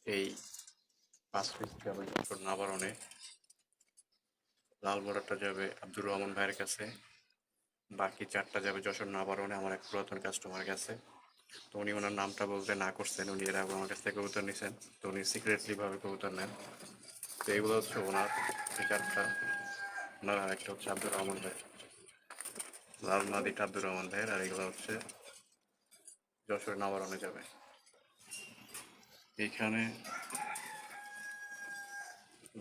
এই 5 পিস যাবে যশোর নাবারণে, লাল বর্ডারটা যাবে আব্দুর রহমান ভাইয়ের কাছে, বাকি 4টা যাবে যশোর নাবারণে আমার এক পুরাতন কাস্টমার কাছে। তো উনি ওনার নামটা বলতে না করছেন, উনি এর আগে আমার কাছ থেকে কবুতর নিছেন, তো উনি সিক্রেটলি ভাবে কবুতর নেন। তো এগুলো হচ্ছে ওনার, এই 4টা ওনার, আর একটা হচ্ছে আব্দুর রহমান ভাই, লাল মাদিটা আব্দুর রহমান ভাইয়ের, আর এগুলো হচ্ছে যশোর নাবারণে যাবে। এইখানে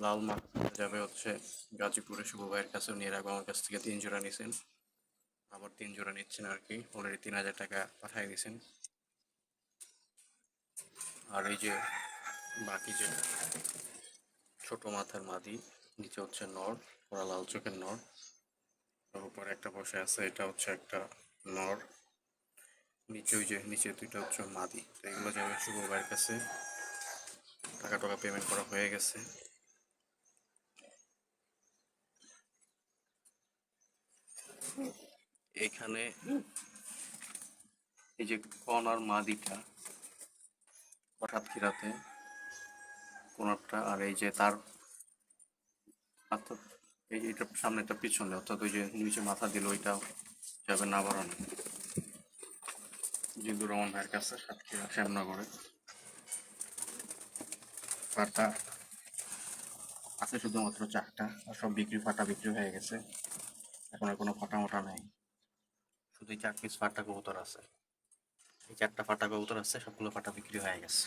লাল মাকড়া যাবে হচ্ছে গাজীপুরে শুভ ভাইয়ের কাছে, উনি এর আগে আমার কাছ থেকে 3 জোড়া নিছেন, আবার 3 জোড়া নিচ্ছেন আর কি, অলরেডি 3000 টাকা পাঠিয়ে দিয়েছেন। আর এই যে বাকি যে ছোট মাথার মাদি, নিচে হচ্ছে নর, ওরা লাল চোখের নর, ওর উপরে একটা বসে আছে, এটা হচ্ছে একটা নর, নিচে ওই যে নিচে 2টা হচ্ছে মাদি। তো এগুলো যাবে শুভ ভাইয়ের কাছে, টাকা টাকা পেমেন্ট করা হয়ে গেছে। এখানে এই যে কর্নার মাদিটা হঠাৎ কিরাতে কোনটা, আর এই যে তার অর্থাৎ এই যে এটা সামনেটা পিছনে, অর্থাৎ ওই যে নিচে মাথা দিল ওইটা যাবে নাবারণে জিল্লুর রহমান ভাইয়ের কাছে, সাতক্ষীরা শ্যামনগরে। ফাটা আছে শুধুমাত্র 4টা, আর সব বিক্রি, ফাটা বিক্রি হয়ে গেছে, এখন আর কোনো ফাটা মোটা নাই, শুধু 4 পিস ফাটা কবুতর আছে। এই 4টা ফাটা কবুতর আছে, সবগুলো ফাটা বিক্রি হয়ে গেছে।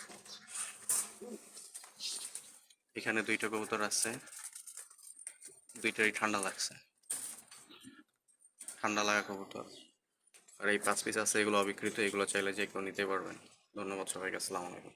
এখানে 2টা কবুতর আছে, 2টারই ঠান্ডা লাগছে, ঠান্ডা লাগা কবুতর। আর এই 5 পিস আছে, এগুলো অবিকৃত, এগুলো চাইলে যে কেউ নিতে পারবেন। ধন্যবাদ সবাইকে, আসসালামু আলাইকুম।